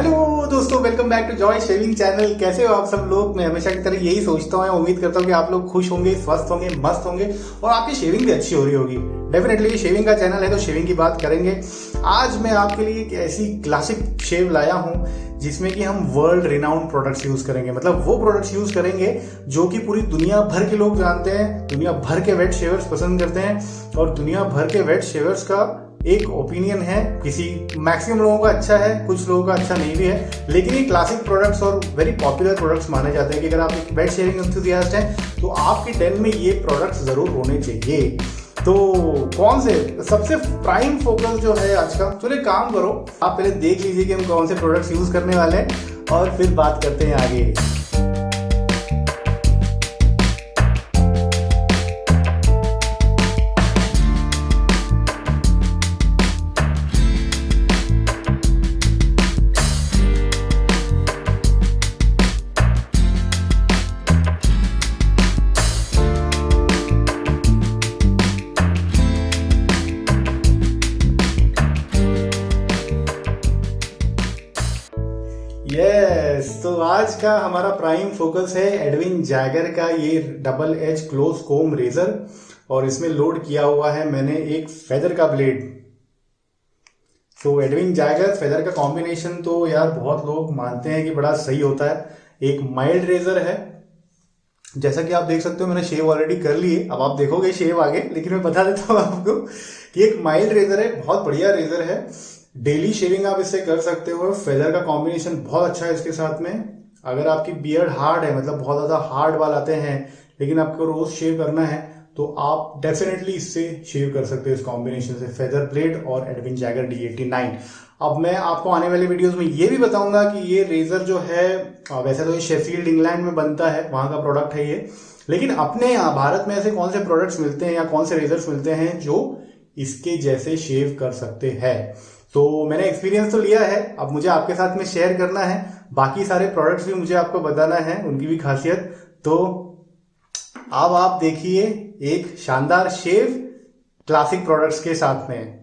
Hello दोस्तों, welcome back to Joy shaving channel. कैसे हो आप सब लोग? मैं हमेशा की तरह यही सोचता हूँ, उम्मीद करता हूँ कि आप लोग खुश होंगे, स्वस्थ होंगे, मस्त होंगे और आपकी शेविंग भी अच्छी हो रही होगी। डेफिनेटली शेविंग का चैनल है तो शेविंग की बात करेंगे। आज मैं आपके लिए एक ऐसी क्लासिक शेव लाया हूँ जिसमें कि हम वर्ल्ड रिनाउंड प्रोडक्ट्स यूज करेंगे। मतलब वो प्रोडक्ट्स यूज करेंगे जो कि पूरी दुनिया भर के लोग जानते हैं, दुनिया भर के वेट शेवर्स पसंद करते हैं और दुनिया भर के वेट शेवर्स का एक ओपिनियन है। किसी मैक्सिमम लोगों का अच्छा है, कुछ लोगों का अच्छा नहीं भी है, लेकिन ये क्लासिक प्रोडक्ट्स और वेरी पॉपुलर प्रोडक्ट्स माने जाते हैं कि अगर आप एक वेट शेविंग एंथुसियास्ट हैं तो आपके डेन में ये प्रोडक्ट्स जरूर होने चाहिए। तो कौन से सबसे प्राइम फोकस जो है आज का, चलो एक काम करो, आप पहले देख लीजिए कि हम कौन से प्रोडक्ट्स यूज करने वाले हैं और फिर बात करते हैं आगे। तो आज का हमारा प्राइम फोकस है एडविन जैगर का ये डबल एज क्लोज कोम रेजर और इसमें लोड किया हुआ है मैंने एक फेदर का ब्लेड। तो एडविन जैगर फेदर का कॉम्बिनेशन तो यार बहुत लोग मानते हैं कि बड़ा सही होता है। एक माइल्ड रेजर है, जैसा कि आप देख सकते हो मैंने शेव ऑलरेडी कर ली है, अब आप देखोगे शेव आगे, लेकिन मैं बता देता हूँ आपको कि एक माइल्ड रेजर है, बहुत बढ़िया रेजर है। डेली शेविंग आप इससे कर सकते हो। फेदर का कॉम्बिनेशन बहुत अच्छा है इसके साथ में। अगर आपकी बियर्ड हार्ड है, मतलब बहुत ज्यादा हार्ड बाल आते हैं लेकिन आपको रोज शेव करना है, तो आप डेफिनेटली इससे शेव कर सकते हो इस कॉम्बिनेशन से, फेदर ब्लेड और एडविन जैगर D89। अब मैं आपको आने वाले वीडियोस में ये भी बताऊंगा कि ये रेजर जो है, वैसे तो ये शेफील्ड इंग्लैंड में बनता है, वहां का प्रोडक्ट है ये, लेकिन अपने यहाँ भारत में ऐसे कौन से प्रोडक्ट्स मिलते हैं या कौन से रेजर्स मिलते हैं जो इसके जैसे शेव कर सकते हैं। तो मैंने एक्सपीरियंस तो लिया है, अब मुझे आपके साथ में शेयर करना है, बाकी सारे प्रोडक्ट्स भी मुझे आपको बताना है, उनकी भी खासियत। तो अब आप देखिए एक शानदार शेव क्लासिक प्रोडक्ट्स के साथ में।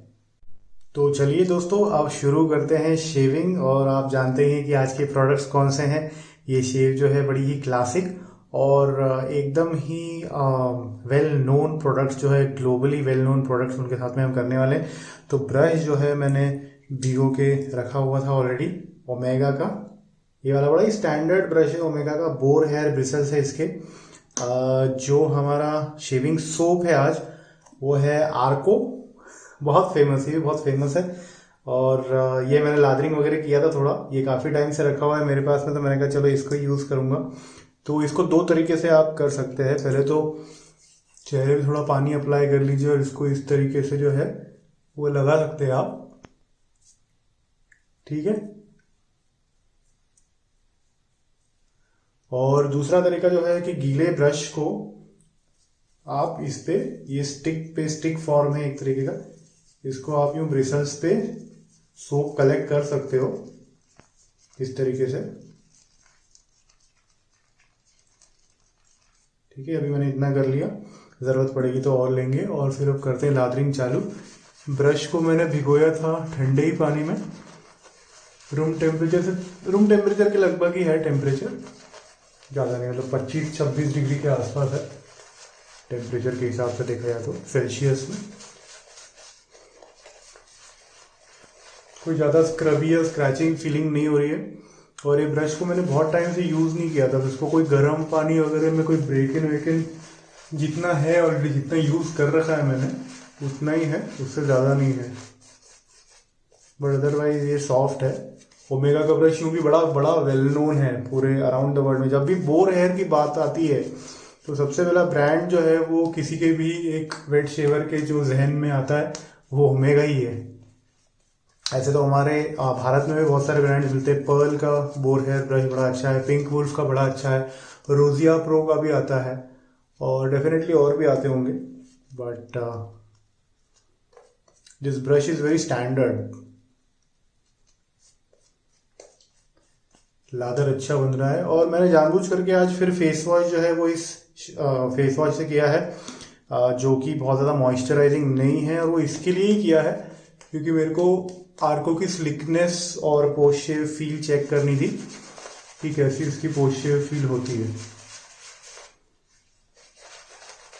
तो चलिए दोस्तों, अब शुरू करते हैं शेविंग। और आप जानते हैं कि आज के प्रोडक्ट्स कौन से हैं। ये शेव जो है बड़ी ही क्लासिक और एकदम ही वेल नोन प्रोडक्ट्स जो है, ग्लोबली वेल नोन प्रोडक्ट्स, उनके साथ में हम करने वाले हैं। तो ब्रश जो है मैंने भिगो के रखा हुआ था ऑलरेडी, ओमेगा का, ये वाला बड़ा ही स्टैंडर्ड ब्रश है ओमेगा का, बोर हेयर ब्रिसल्स है इसके। जो हमारा शेविंग सोप है आज वो है आर्को, बहुत फेमस है, बहुत फेमस है। और ये मैंने लादरिंग वगैरह किया था थोड़ा, ये काफ़ी टाइम से रखा हुआ है मेरे पास में, तो मैंने कहा चलो इसको यूज़ करूँगा। तो इसको दो तरीके से आप कर सकते हैं। पहले तो चेहरे पे थोड़ा पानी अप्लाई कर लीजिए और इसको इस तरीके से जो है वो लगा सकते हैं आप, ठीक है। और दूसरा तरीका जो है कि गीले ब्रश को आप इस पे, ये स्टिक फॉर्म है एक तरीके का, इसको आप यूं ब्रिसल्स पे सोप कलेक्ट कर सकते हो इस तरीके से, ठीक है। अभी मैंने इतना कर लिया, जरूरत पड़ेगी तो और लेंगे। और फिर अब करते हैं लादरिंग चालू। ब्रश को मैंने भिगोया था ठंडे ही पानी में, रूम टेम्परेचर के लगभग ही है टेम्परेचर, ज़्यादा नहीं, मतलब 25-26 डिग्री के आसपास है टेम्परेचर के हिसाब से देखा जाए तो सेल्सियस में। कोई ज़्यादा स्क्रबी या स्क्रैचिंग फीलिंग नहीं हो रही है। और ये ब्रश को मैंने बहुत टाइम से यूज़ नहीं किया था, तो इसको कोई गर्म पानी वगैरह में कोई ब्रेक इन जितना है ऑलरेडी, जितना यूज़ कर रखा है मैंने उतना ही है, उससे ज़्यादा नहीं है। बट अदरवाइज ये सॉफ्ट है। ओमेगा का ब्रश यूँ भी बड़ा बड़ा वेल नोन है पूरे अराउंड द वर्ल्ड में। जब भी बोर हेयर की बात आती है तो सबसे पहला ब्रांड जो है वो किसी के भी एक वेट शेवर के जो जहन में आता है वो ओमेगा ही है। ऐसे तो हमारे भारत में भी बहुत सारे ब्रांड्स मिलते हैं। पर्ल का बोर हेयर ब्रश बड़ा अच्छा है, पिंक वुल्फ का बड़ा अच्छा है, रोजिया प्रो का भी आता है और डेफिनेटली और भी आते होंगे। But this brush is very standard. Lather अच्छा बन रहा है। और मैंने जानबूझ करके आज फिर फेस वॉश जो है वो इस फेस वॉश से किया है, जो कि बहुत ज़्यादा मॉइस्चराइजिंग नहीं है, और वो इसके लिए ही किया है क्योंकि मेरे को आर्को की स्लिकनेस और पोस्ट शेव फील चेक करनी थी कि कैसी इसकी पोस्ट शेव फील होती है।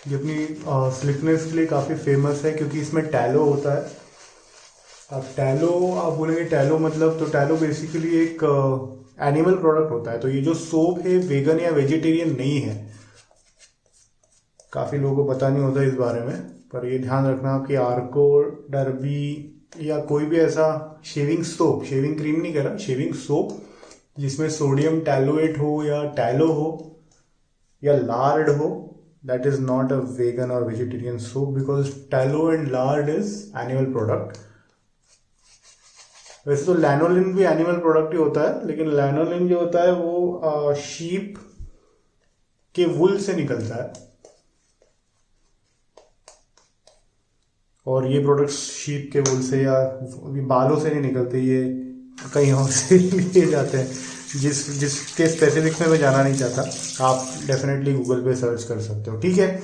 ये अपनी स्लिकनेस के लिए काफ़ी फेमस है क्योंकि इसमें टैलो होता है। अब टैलो आप बोलेंगे टैलो मतलब, तो टैलो बेसिकली एक एनिमल प्रोडक्ट होता है। तो ये जो सोप है वेगन या वेजिटेरियन नहीं है, काफ़ी लोगों को पता नहीं होता इस बारे में, पर ये ध्यान रखना कि आर्को, डर्बी या कोई भी ऐसा शेविंग सोप, शेविंग क्रीम नहीं कह रहा, शेविंग सोप जिसमें सोडियम टैलोएट हो या टैलो हो या लार्ड हो, that is not a vegan or vegetarian soap because tallow and lard is animal product। वैसे तो लैनोलिन भी एनिमल प्रोडक्ट ही होता है, लेकिन लैनोलिन जो होता है वो शीप के वुल से निकलता है और ये प्रोडक्ट्स शीप के वुल से या बालों से नहीं निकलते, ये कहीं और से लिए जाते हैं, जिसके स्पेसिफिक्स में मैं जाना नहीं चाहता। आप डेफिनेटली गूगल पे सर्च कर सकते हो। ठीक है,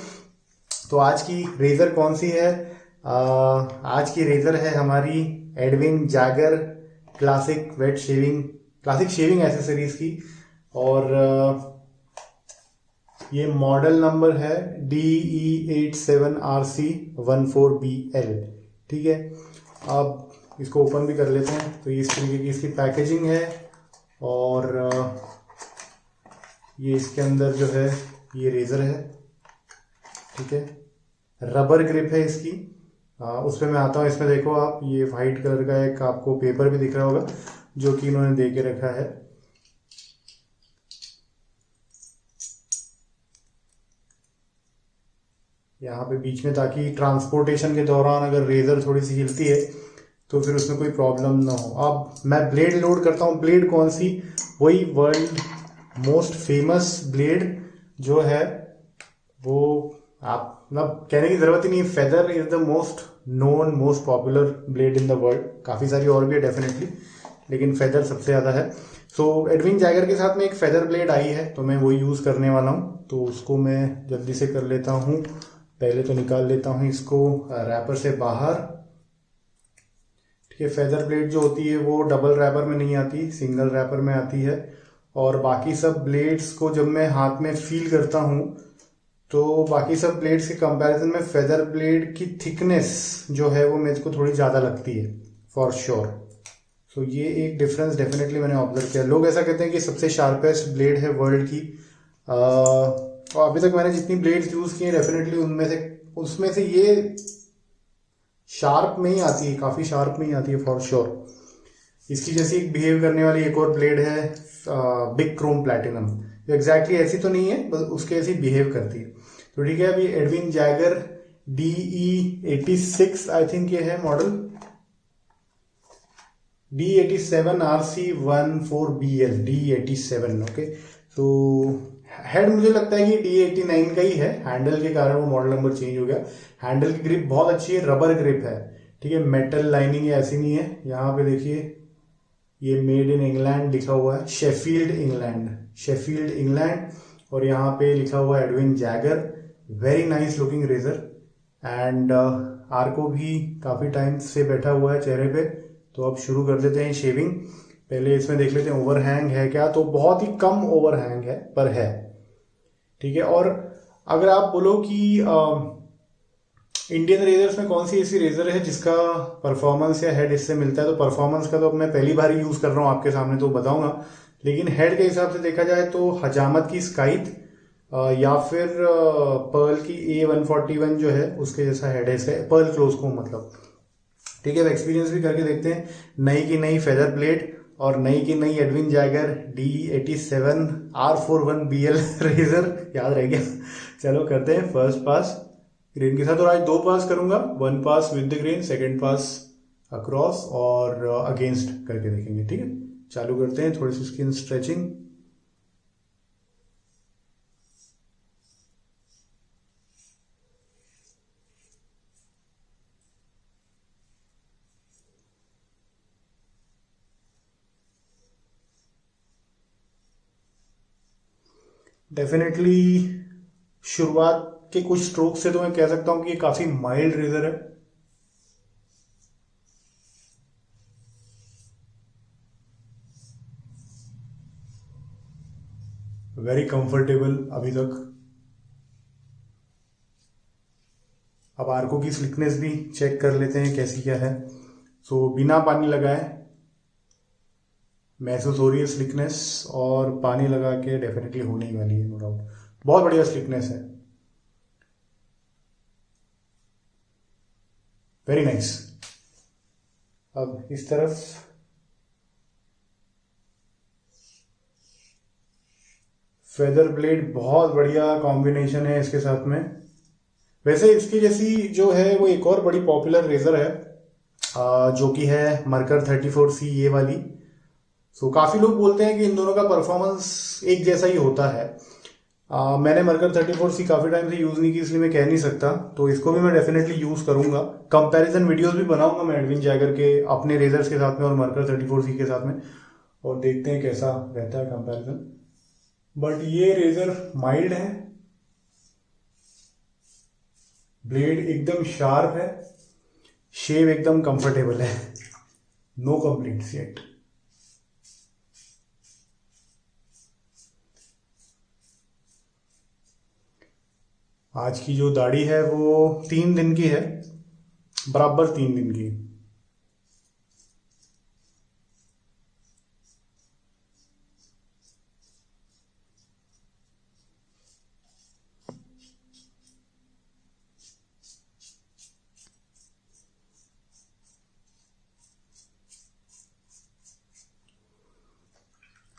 तो आज की रेजर कौन सी है? आज की रेजर है हमारी Edwin Jaeger classic wet shaving, classic shaving accessories की, और ये मॉडल नंबर है DE87RC14BL। ठीक है, अब इसको ओपन भी कर लेते हैं। तो इस तरीके की इसकी पैकेजिंग है और ये इसके अंदर जो है ये रेजर है। ठीक है, रबर ग्रिप है इसकी। उस पर मैं आता हूँ। इसमें देखो आप, ये वाइट कलर का एक आपको पेपर भी दिख रहा होगा जो कि इन्होंने दे के रखा है। यहाँ पे बीच में, ताकि ट्रांसपोर्टेशन के दौरान अगर रेजर थोड़ी सी हिलती है तो फिर उसमें कोई प्रॉब्लम ना हो। अब मैं ब्लेड लोड करता हूँ। ब्लेड कौन सी? वही वर्ल्ड मोस्ट फेमस ब्लेड जो है वो, आप मतलब कहने की जरूरत ही नहीं, feather is the most known, most popular blade in the world. काफ़ी सारी और भी है डेफिनेटली, लेकिन फेदर सबसे ज़्यादा है। सो एडविन जैगर के साथ में एक फेदर ब्लेड आई है, तो मैं वही यूज़ करने वाला हूँ। तो उसको मैं जल्दी से कर लेता हूँ। पहले तो निकाल लेता हूँ इसको रैपर से बाहर। ठीक है, फेदर ब्लेड जो होती है वो डबल रैपर में नहीं आती, सिंगल रैपर में आती है। और बाकी सब ब्लेड्स को जब मैं हाथ में फील करता हूँ तो बाकी सब ब्लेड्स के कंपैरिजन में फेदर ब्लेड की थिकनेस जो है वो मेरे को थोड़ी ज़्यादा लगती है फॉर श्योर। सो ये एक डिफरेंस डेफिनेटली मैंने ऑब्जर्व किया। लोग ऐसा कहते हैं कि सबसे शार्पेस्ट ब्लेड है वर्ल्ड की। और अभी तक मैंने जितनी ब्लेड्स यूज़ की हैं डेफिनेटली उसमें से ये शार्प में ही आती है, काफ़ी शार्प में ही आती है फॉर श्योर। इसकी जैसी बिहेव करने वाली एक और ब्लेड है बिग क्रोम प्लैटिनम, जो एग्जैक्टली ऐसी तो नहीं है, बस उसके ऐसी बिहेव करती है। तो ठीक है, अभी Edwin Jaeger DE86 I think ये है मॉडल, DE87RC14BL, DE87। ओके, तो हेड मुझे लगता है कि DE89 का ही है, हैंडल के कारण वो मॉडल नंबर चेंज हो गया। हैंडल की ग्रिप बहुत अच्छी है, रबर ग्रिप है। ठीक है, मेटल लाइनिंग ऐसी नहीं है। यहाँ पे देखिए ये मेड इन इंग्लैंड लिखा हुआ है, शेफील्ड इंग्लैंड, और यहाँ पे लिखा हुआ है Edwin Jagger. Very nice looking razor, and Arko भी काफ़ी टाइम से बैठा हुआ है चेहरे पे। तो अब शुरू कर देते हैं शेविंग। पहले इसमें देख लेते हैं ओवरहैंग है क्या। तो बहुत ही कम ओवरहैंग है, पर है। ठीक है, और अगर आप बोलो कि इंडियन रेजर्स में कौन सी ऐसी रेजर है जिसका परफॉर्मेंस या हेड इससे मिलता है, तो परफॉर्मेंस का तो अब मैं पहली बार ही यूज़ कर रहा हूँ आपके सामने, तो बताऊंगा। लेकिन हेड के हिसाब से देखा जाए तो हजामत की स्काइथ या फिर पर्ल की A141 जो है उसके जैसा हेड है इसका, पर्ल क्लोज को मतलब। ठीक है, अब एक्सपीरियंस भी करके देखते हैं। नई की नई फेदर ब्लेड और नई की नई एडविन जैगर DE87R41BL रेजर, याद रह गया। चलो करते हैं फर्स्ट पास ग्रेन के साथ, और आज 2 पास करूंगा। 1 pass with the grain, 2nd pass across और अगेंस्ट करके देखेंगे। ठीक है, चालू करते हैं। थोड़ी सी स्किन स्ट्रेचिंग। डेफिनेटली शुरुआत के कुछ स्ट्रोक से तो मैं कह सकता हूं कि ये काफी माइल्ड रेजर है। वेरी कंफर्टेबल अभी तक। अब आर्को की स्लिकनेस भी चेक कर लेते हैं कैसी क्या है। सो बिना पानी लगाए महसूस हो रही है स्लिकनेस, और पानी लगा के डेफिनेटली होने ही वाली है, नो डाउट। बहुत बढ़िया स्लिकनेस है, वेरी नाइस। अब इस तरफ फेदर ब्लेड, बहुत बढ़िया कॉम्बिनेशन है इसके साथ में। वैसे इसकी जैसी जो है वो एक और बड़ी पॉपुलर रेजर है, जो कि है मर्कर 34C, ये वाली। सो काफी लोग बोलते हैं कि इन दोनों का परफॉर्मेंस एक जैसा ही होता है। मैंने मर्कर 34C काफी टाइम से यूज नहीं की, इसलिए मैं कह नहीं सकता। तो इसको भी मैं डेफिनेटली यूज करूंगा। कंपैरिजन वीडियोस भी बनाऊंगा मैं एडविन जैगर के अपने रेजर्स के साथ में और मर्कर 34C के साथ में, और देखते हैं कैसा रहता है कंपैरिजन। बट ये रेजर माइल्ड है, ब्लेड एकदम शार्प है, शेव एकदम कंफर्टेबल है, नो कंप्लेंट्स येट। आज की जो दाढ़ी है वो 3 दिन की है, बराबर 3 दिन की।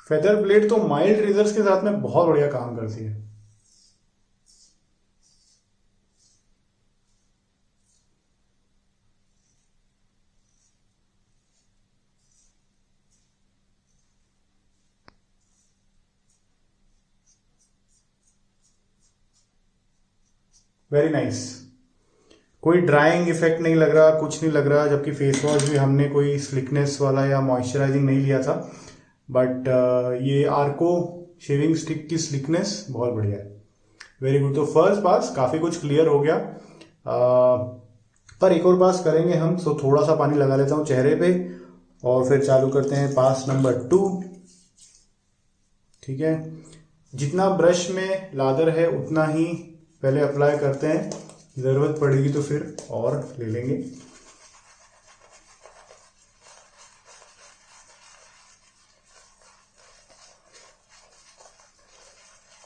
फेदर ब्लेड तो माइल्ड रेजर्स के साथ में बहुत बढ़िया काम करती है। Very nice. कोई ड्राइंग इफेक्ट नहीं लग रहा, कुछ नहीं लग रहा, जबकि फेस वॉश भी हमने कोई स्लिकनेस वाला या मॉइस्चराइजिंग नहीं लिया था। बट ये आर्को शेविंग स्टिक की स्लिकनेस बहुत बढ़िया है, वेरी गुड। तो फर्स्ट पास काफी कुछ क्लियर हो गया, पर एक और पास करेंगे हम। सो थोड़ा सा पानी लगा लेता हूँ चेहरे पे, और फिर चालू करते हैं पास नंबर 2। ठीक है, जितना ब्रश में लादर है उतना ही पहले अप्लाई करते हैं, जरूरत पड़ेगी तो फिर और ले लेंगे।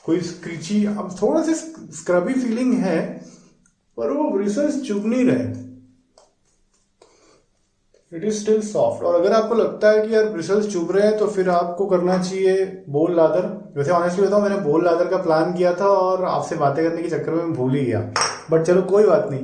कोई स्क्रीची, अब थोड़ा सा स्क्रबी फीलिंग है, पर वो ब्रिसल्स चुभ नहीं रहे, इट इज स्टिल सॉफ्ट। और अगर आपको लगता है कि यार ब्रिसल्स चुभ रहे हैं, तो फिर आपको करना चाहिए बोल लादर। वैसे ऑनेस्टली बताऊं, मैंने बोल लादर का प्लान किया था और आपसे बातें करने के चक्कर में मैं भूल ही गया, बट चलो कोई बात नहीं।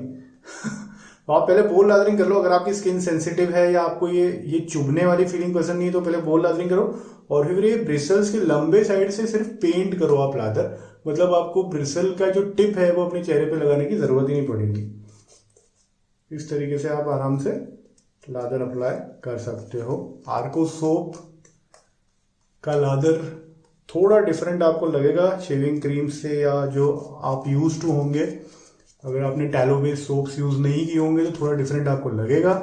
तो आप पहले बोल लादरिंग कर लो, अगर आपकी स्किन सेंसिटिव है या आपको ये चुभने वाली फीलिंग पसंद नहीं है, तो पहले बोल लादरिंग करो। और फिर ये ब्रिसल्स के लंबे साइड से सिर्फ पेंट करो आप लादर, मतलब आपको ब्रिसल का जो टिप है वो अपने चेहरे पे लगाने की जरूरत ही नहीं पड़ेगी। इस तरीके से आप आराम से लादर अप्लाई कर सकते हो। आर्को सोप का लादर थोड़ा डिफरेंट आपको लगेगा शेविंग क्रीम से, या जो आप यूज टू होंगे। अगर आपने टैलो बेस्ड सोप्स यूज नहीं किए होंगे तो थोड़ा डिफरेंट आपको लगेगा,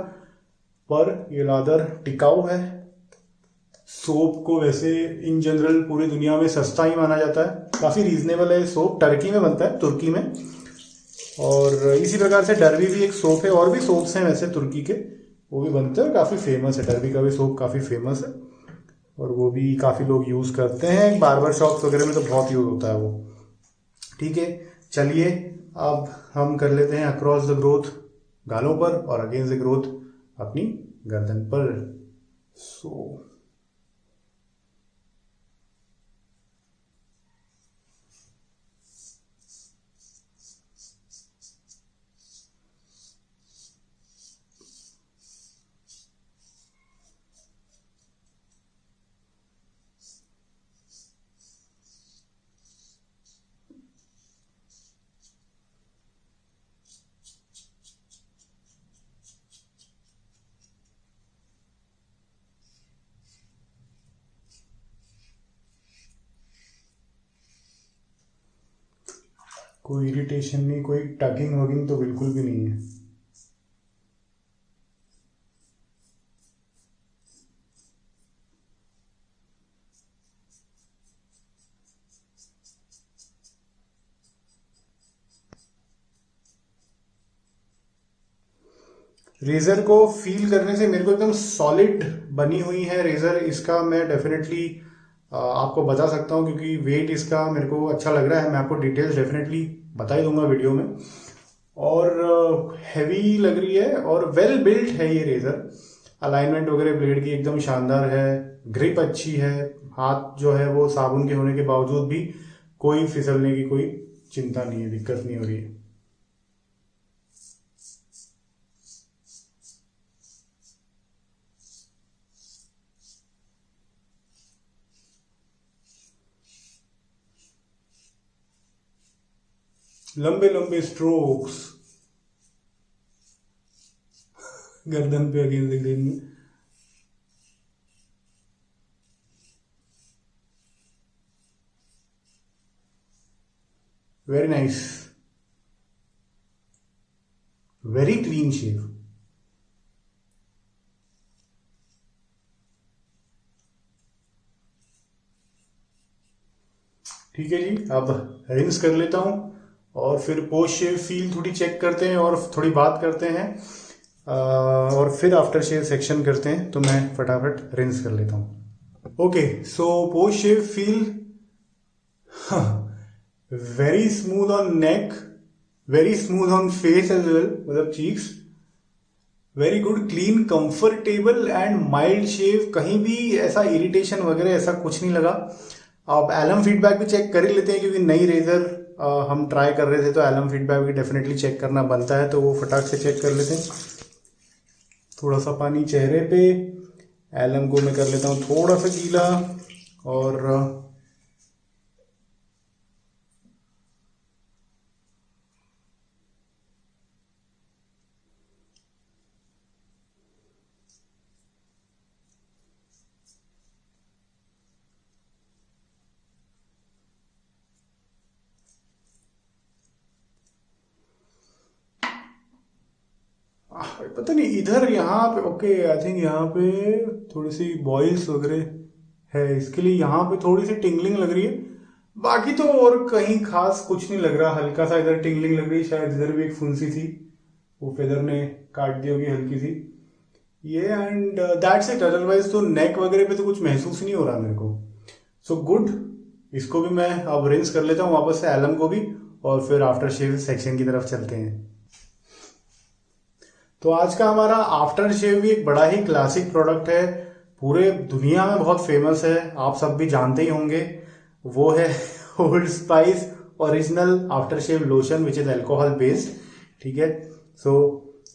पर ये लादर टिकाऊ है। सोप को वैसे इन जनरल पूरी दुनिया में सस्ता ही माना जाता है, काफी रीजनेबल है। सोप टर्की में बनता है, तुर्की में। और इसी प्रकार से डरबी भी एक सोप है, और भी सोप्स हैं वैसे तुर्की के, वो भी बनते हैं और काफी फेमस है। डरबी का भी सोप काफी फेमस है, और वो भी काफी लोग यूज करते हैं, बार्बर शॉप्स वगैरह में तो बहुत यूज होता है वो। ठीक है, चलिए अब हम कर लेते हैं अक्रॉस द ग्रोथ गालों पर, और अगेंस्ट द ग्रोथ अपनी गर्दन पर। सो कोई इरिटेशन नहीं, कोई टगिंग वगिंग तो बिल्कुल भी नहीं है। रेजर को फील करने से मेरे को एकदम सॉलिड बनी हुई है रेजर। इसका मैं डेफिनेटली आपको बता सकता हूँ, क्योंकि वेट इसका मेरे को अच्छा लग रहा है। मैं आपको डिटेल्स डेफिनेटली बता ही दूंगा वीडियो में। और हैवी लग रही है और वेल बिल्ट है ये रेजर। अलाइनमेंट वगैरह ब्लेड की एकदम शानदार है, ग्रिप अच्छी है, हाथ जो है वो साबुन के होने के बावजूद भी कोई फिसलने की कोई चिंता नहीं है, दिक्कत नहीं हो रही है। लंबे लंबे स्ट्रोक्स गर्दन पे अगेंस्ट द ग्रेन में। Very nice, very clean shave. ठीक है जी, अब रिंस कर लेता हूं और फिर पोस्ट शेव फील थोड़ी चेक करते हैं और थोड़ी बात करते हैं, और फिर आफ्टर शेव सेक्शन करते हैं। तो मैं फटाफट रिंस कर लेता हूं। Okay, so post shave feel very smooth on neck, very smooth on face as well, मतलब cheeks. Very good, clean, comfortable and mild shave. कहीं भी ऐसा इरिटेशन वगैरह ऐसा कुछ नहीं लगा। अब एलम फीडबैक भी चेक कर ही लेते हैं, क्योंकि नई रेजर हम ट्राई कर रहे थे, तो एलम फीडबैक भी डेफिनेटली चेक करना बनता है। तो वो फटाक से चेक कर लेते हैं। थोड़ा सा पानी चेहरे पे, एलम को मैं कर लेता हूँ थोड़ा सा गीला। और पता नहीं इधर यहाँ पे, ओके आई थिंक यहाँ पे थोड़ी सी बॉइल्स वगैरह है, इसके लिए यहाँ पे थोड़ी सी टिंगलिंग लग रही है। बाकी तो और कहीं खास कुछ नहीं लग रहा। हल्का सा इधर टिंगलिंग लग रही है, शायद इधर भी एक फुंसी थी, वो फेदर ने काट दी होगी हल्की सी ये। And that's it. अदरवाइज तो नेक वगैरह पे तो कुछ महसूस नहीं हो रहा मेरे को। सो गुड, इसको भी मैं अब रिंस कर लेता हूँ वापस से, एलम को भी, और फिर आफ्टर शेव सेक्शन की तरफ चलते हैं। तो आज का हमारा आफ्टर शेव भी एक बड़ा ही क्लासिक प्रोडक्ट है, पूरे दुनिया में बहुत फेमस है, आप सब भी जानते ही होंगे। वो है Old Spice original after shave lotion which is alcohol based. ठीक है, सो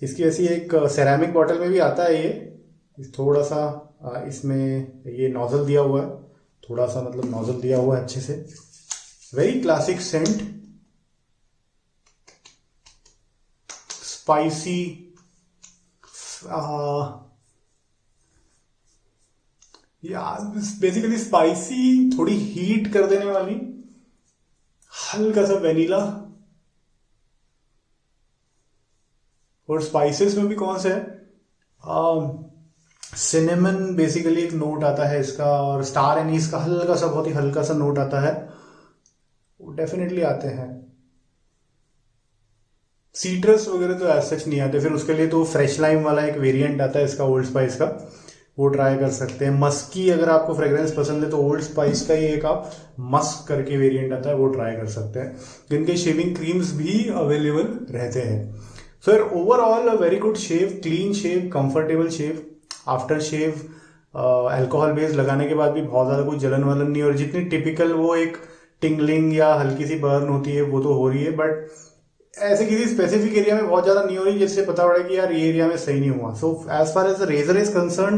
इसकी ऐसी एक सेरामिक बॉटल में भी आता है ये। थोड़ा सा इसमें ये नोजल दिया हुआ है, थोड़ा सा मतलब नोजल दिया हुआ है अच्छे से। Very classic scent, spicy, basically spicy, थोड़ी हीट कर देने वाली, हल्का सा वेनिला। और स्पाइसेस में भी कौन सा है, सिनेमन बेसिकली एक नोट आता है इसका, और स्टार एनीस का हल्का सा, बहुत ही हल्का सा नोट आता है, वो डेफिनेटली आते हैं। सीट्रस वगैरह तो ऐसा सच नहीं आते। फिर उसके लिए तो फ्रेश लाइम वाला एक वेरिएंट आता है इसका ओल्ड स्पाइस का, वो ट्राई कर सकते हैं। मस्की अगर आपको फ्रेग्रेंस पसंद है तो ओल्ड स्पाइस का ही एक आप मस्क करके वेरिएंट आता है, वो ट्राई कर सकते हैं, जिनके शेविंग क्रीम्स भी अवेलेबल रहते हैं। सो यार overall a very good shave, clean shave, comfortable shave. After shave alcohol base लगाने के बाद भी बहुत ज्यादा कोई जलन वलन नहीं, और जितनी टिपिकल वो एक टिंगलिंग या हल्की सी बर्न होती है वो तो हो रही है, बट ऐसे किसी स्पेसिफिक एरिया में बहुत ज्यादा नहीं हो रही जिससे पता पड़े कि यार ये एरिया में सही नहीं हुआ। So as far as the razor is concern,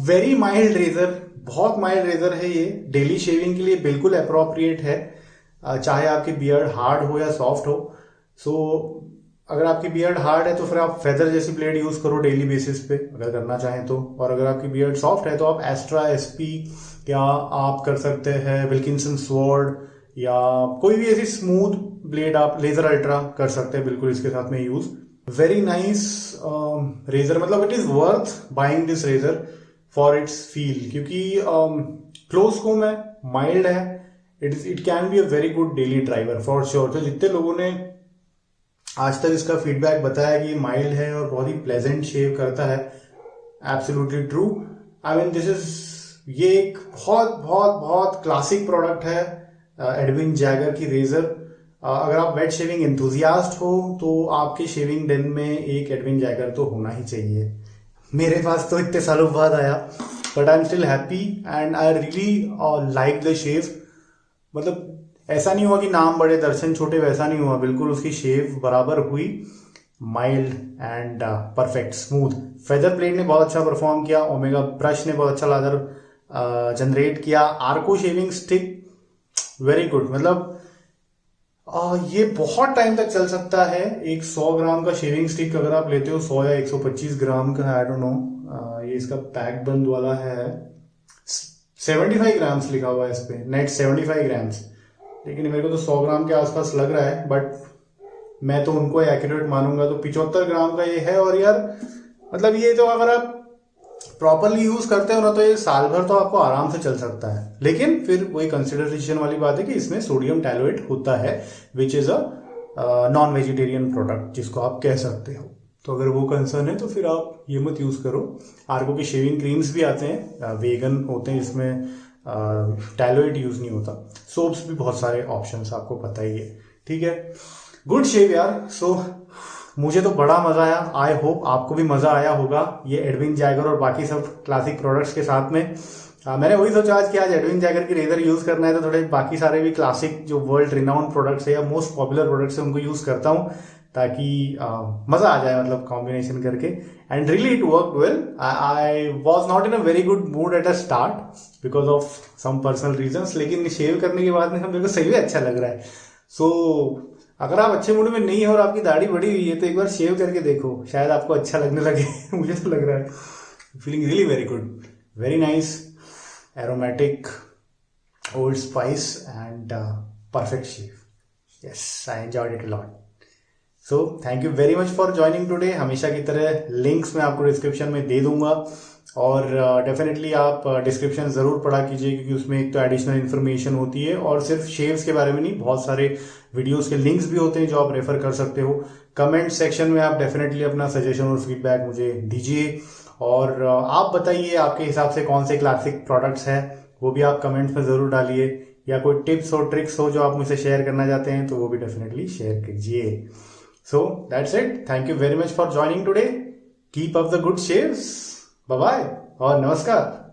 very mild razor, बहुत माइल्ड रेजर है ये। डेली शेविंग के लिए बिल्कुल अप्रोप्रिएट है, चाहे आपकी बियर्ड हार्ड हो या सॉफ्ट हो। सो अगर आपकी बियर्ड हार्ड है तो फिर आप फेदर जैसी ब्लेड यूज करो डेली बेसिस पे अगर करना चाहें तो, और अगर आपकी बियर्ड सॉफ्ट है तो आप एस्ट्रा एसपी, या आप कर सकते हैं विल्किंसन स्वॉर्ड, या कोई भी ऐसी स्मूथ ब्लेड आप लेजर अल्ट्रा कर सकते हैं बिल्कुल इसके साथ में यूज। वेरी नाइस रेजर, मतलब it is worth buying this razor for its feel, क्योंकि क्लोज कोम है, माइल्ड है, it can be a very good daily driver for sure. तो जितने लोगों ने आज तक इसका फीडबैक बताया कि माइल्ड है और बहुत ही प्लेजेंट शेव करता है। Absolutely true. आई मीन ये एक बहुत बहुत बहुत क्लासिक प्रोडक्ट है एडविन जैगर की रेजर। अगर आप वेट शेविंग एंथुजियास्ट हो तो आपके शेविंग डेन में एक एडविन जैगर तो होना ही चाहिए। मेरे पास तो इतने सालों बाद आया, but I am still happy and I really like the shave. मतलब ऐसा नहीं हुआ कि नाम बड़े दर्शन छोटे, वैसा नहीं हुआ, बिल्कुल उसकी शेव बराबर हुई, mild and perfect smooth. Feather plate ने बहुत अच्छा परफॉर्म किया, ओमेगा ब्रश ने बहुत अच्छा लादर जनरेट किया, आर्को शेविंग स्टिक वेरी गुड। मतलब ये बहुत टाइम तक चल सकता है। एक 100 ग्राम का शेविंग स्टिक अगर आप लेते हो, 100 या 125 ग्राम का, आई डोंट नो, ये इसका पैक बंद वाला है, 75 ग्राम्स लिखा हुआ है इस पे, नेट 75 ग्राम्स, लेकिन मेरे को तो 100 ग्राम के आसपास लग रहा है, बट मैं तो उनको एक्यूरेट मानूंगा, तो 75 ग्राम का ये है। और यार मतलब ये तो अगर आप प्रॉपरली यूज करते हो ना तो ये साल भर तो आपको आराम से चल सकता है। लेकिन फिर वही कंसिडरेशन वाली बात है कि इसमें सोडियम टैलोएट होता है, which is a non vegetarian product जिसको आप कह सकते हो। तो अगर वो कंसर्न है तो फिर आप ये मत यूज करो। आर्को के शेविंग क्रीम्स भी आते हैं, वेगन होते हैं, इसमें टैलोएट यूज नहीं होता। सोप्स भी बहुत सारे ऑप्शंस आपको पता ही है। ठीक है, गुड शेव यार। सो मुझे तो बड़ा मजा आया, आई होप आपको भी मजा आया होगा ये एडविन जैगर और बाकी सब क्लासिक प्रोडक्ट्स के साथ में। मैंने वही सोचा आज कि आज एडविन जैगर की रेजर यूज करना है तो थोड़े बाकी सारे भी क्लासिक जो वर्ल्ड रिनाउंड प्रोडक्ट्स है या मोस्ट पॉपुलर प्रोडक्ट्स है उनको यूज करता हूं, ताकि मजा आ जाए, मतलब कॉम्बिनेशन करके। And really it work well. I was not in a very good mood at a start because of some personal reasons, लेकिन शेव करने के बाद में मेरे को सही में अच्छा लग रहा है। सो अगर आप अच्छे मूड में नहीं हो और आपकी दाढ़ी बड़ी हुई है तो एक बार शेव करके देखो, शायद आपको अच्छा लगने लगे। मुझे तो लग रहा है, feeling really very good, very nice, aromatic, Old Spice and perfect shave. Yes, I enjoyed it a lot. So thank you very much for joining today. हमेशा की तरह लिंक्स मैं आपको डिस्क्रिप्शन में दे दूंगा, और डेफिनेटली आप डिस्क्रिप्शन ज़रूर पढ़ा कीजिए, क्योंकि उसमें एक तो एडिशनल इन्फॉर्मेशन होती है, और सिर्फ शेव्स के बारे में नहीं, बहुत सारे वीडियोस के लिंक्स भी होते हैं जो आप रेफर कर सकते हो। कमेंट सेक्शन में आप डेफिनेटली अपना सजेशन और फीडबैक मुझे दीजिए, और आप बताइए आपके हिसाब से कौन से क्लासिक प्रोडक्ट्स हैं, वो भी आप कमेंट्स में ज़रूर डालिए, या कोई टिप्स और ट्रिक्स हो जो आप मुझसे शेयर करना चाहते हैं तो वो भी डेफिनेटली शेयर कीजिए। So that's it, thank you very much for joining today, keep up the good shaves, bye bye और नमस्कार।